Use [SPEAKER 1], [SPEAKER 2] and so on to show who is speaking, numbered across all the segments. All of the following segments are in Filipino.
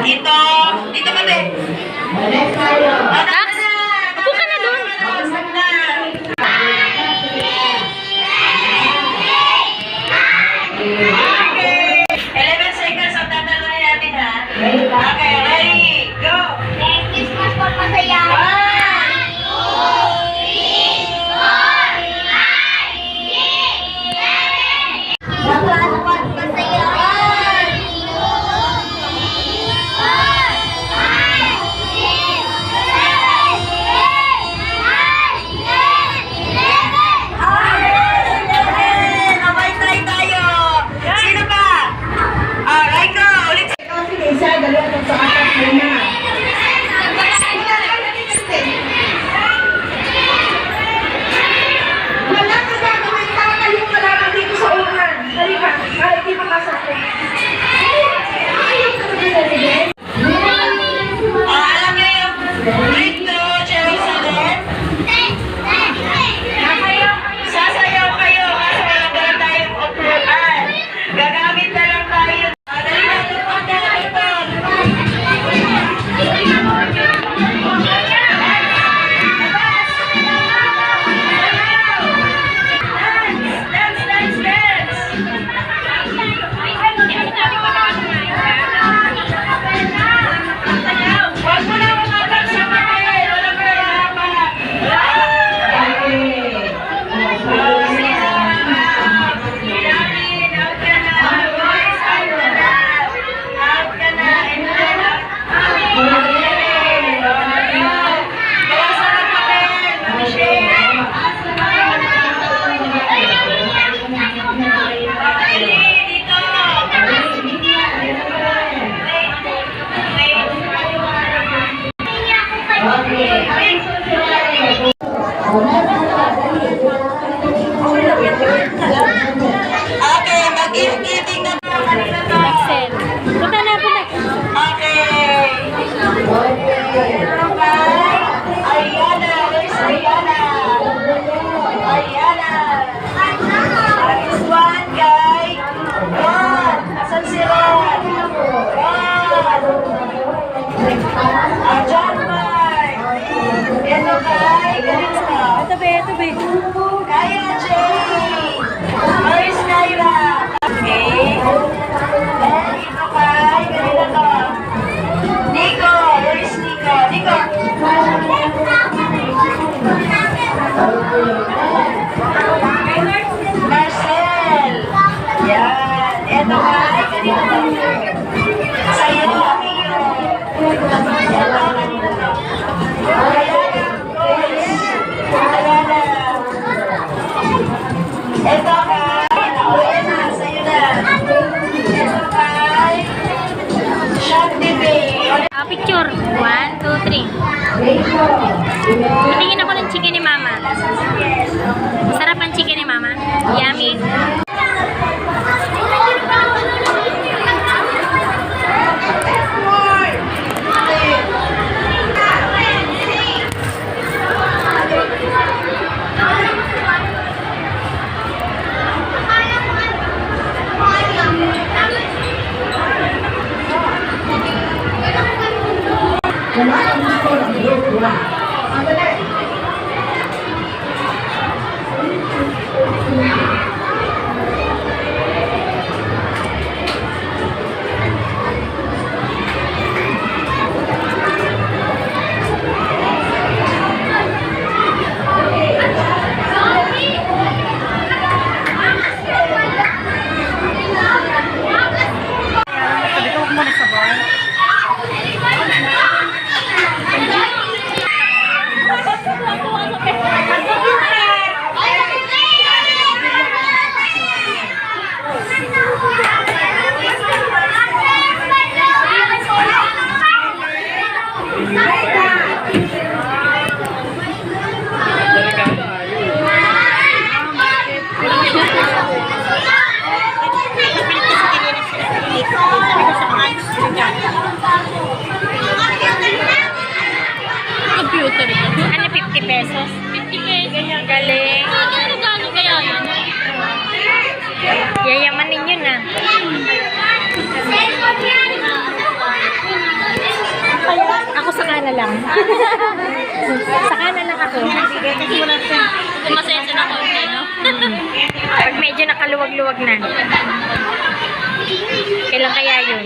[SPEAKER 1] Ito, dito ka din.
[SPEAKER 2] Dax, upo ka na doon.
[SPEAKER 1] Okay. 11 seconds ang tatanungin natin, ha? Okay, ready, go!
[SPEAKER 3] Merry Christmas po, masaya.
[SPEAKER 1] Okay, mag-ibig na po kanina to.
[SPEAKER 2] Excel. Punta na po na.
[SPEAKER 1] Okay. Ano ba? Ariana, where's Ariana? Ariana. This one, guy. Ron. Asan si Ron? Ron. John Mark. Ito, guy. Ganito ka.
[SPEAKER 2] Ito be.
[SPEAKER 1] Kaya, Jay. Where's Kyra? Okay. Then, ito kay, ganito to. Nico. Where's Nico? Nico. Marcel. Yan. Ito kay, ganito to. Sa'yo, amigo. Ito, ganito to. Ayala. Ayala. Ito kay, Oena, sa'yo na. Ito kay, Shanti Bay.
[SPEAKER 2] Picture. 1, 2, 3. Tingin ako ng chicken ni Mama. Masarap ang chicken ni Mama. Yummy. Computer ito. Ano, 50 pesos? 50 pesos. Galing. Ano kaya yun? Yayamanin yun ah. na lang. Saka na lang ako.
[SPEAKER 4] Kumasensya na konti, no?
[SPEAKER 2] Pag medyo nakaluwag-luwag na. Kailan kaya yun?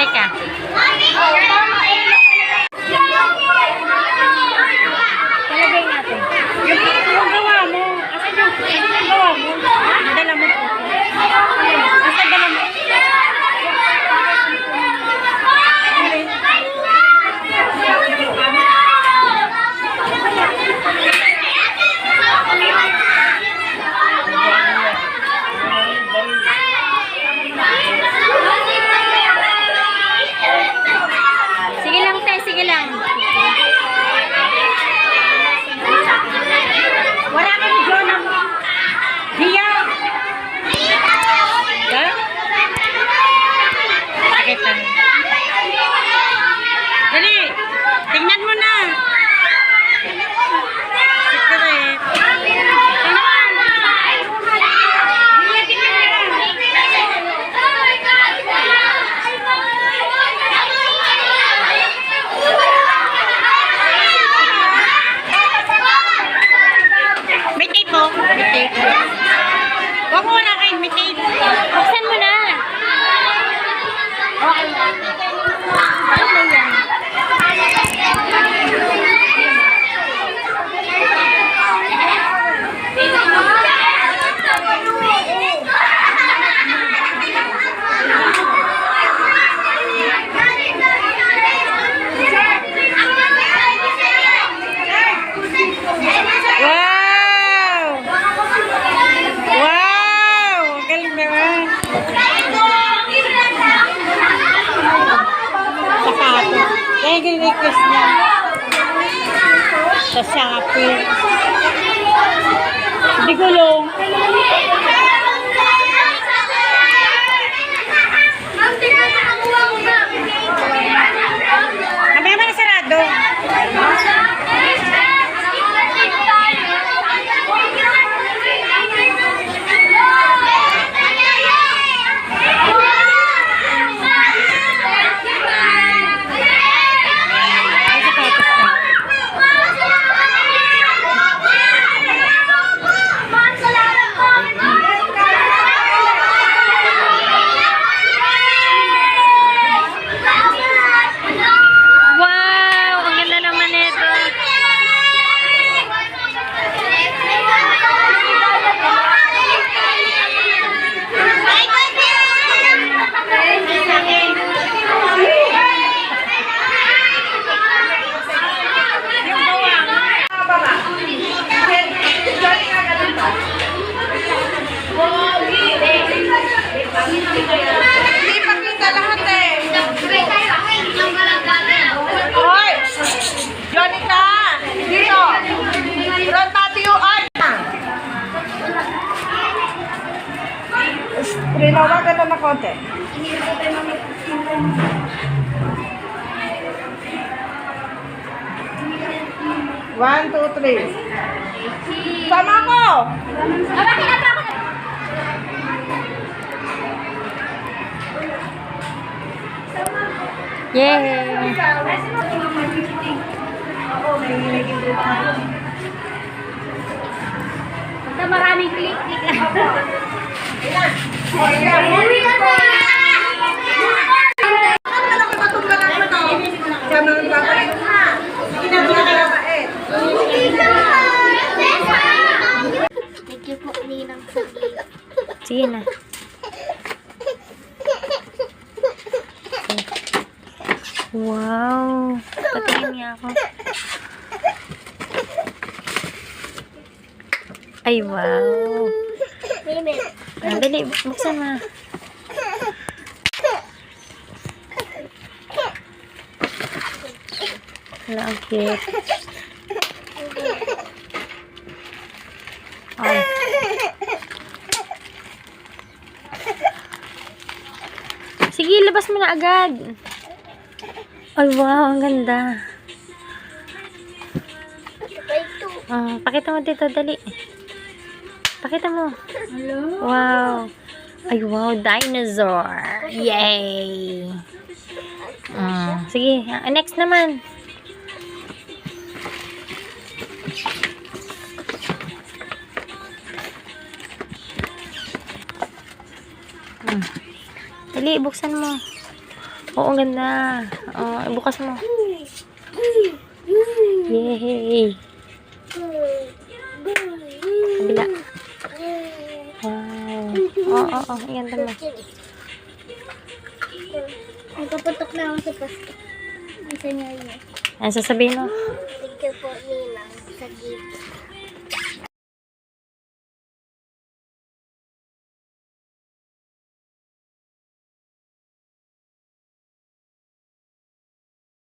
[SPEAKER 2] Teka. Talagay natin. Yung gawa mo. Asan yung gawa mo? Dala mo po. Asan dala mo? Sige lang, te. Sige lang. Wala kang Jonah. Dia. Ha? Pakita. Dali. Tingnan mo na. Secret. May tape po. May tape. Huwag mo na kayo. May tape. Buksan mo na. Okay. Ano yan? Wow! Wow! Ang galing naman. Sapatos. Kaya request niya. Sa Shopee. Hindi gulong. Mamaya mo na sarado. Ay, sapatos na.
[SPEAKER 1] Hindi pakita lahat eh. Hoy! Jonica! Dito! Front patio on! Rinawagan na ng konti. One, two, three. Sama ko!
[SPEAKER 2] Yay! Basta maraming click-click.
[SPEAKER 3] Thank you po, Ninang, sa gift.
[SPEAKER 2] Sige na. Wow! Patingin niya ako. Ay, wow! Dali, buksan mo. Wala, ang cute. Ay. Sige, labas mo na agad. Ay, wow, ang ganda. Pakita mo dito, dali. Pakita mo.
[SPEAKER 3] Hello?
[SPEAKER 2] Wow. Ay, wow, dinosaur. Yay! Sige, next naman. Dali, buksan mo. Oo, ang ganda. Ibukas mo. Yay! Kabila. Wow. Oo, ang ganda mo.
[SPEAKER 3] Nagpaputok na ako sa pasto. Isa niya yun.
[SPEAKER 2] Ano sasabihin mo?
[SPEAKER 3] Thank you po, Ninang, sa gift.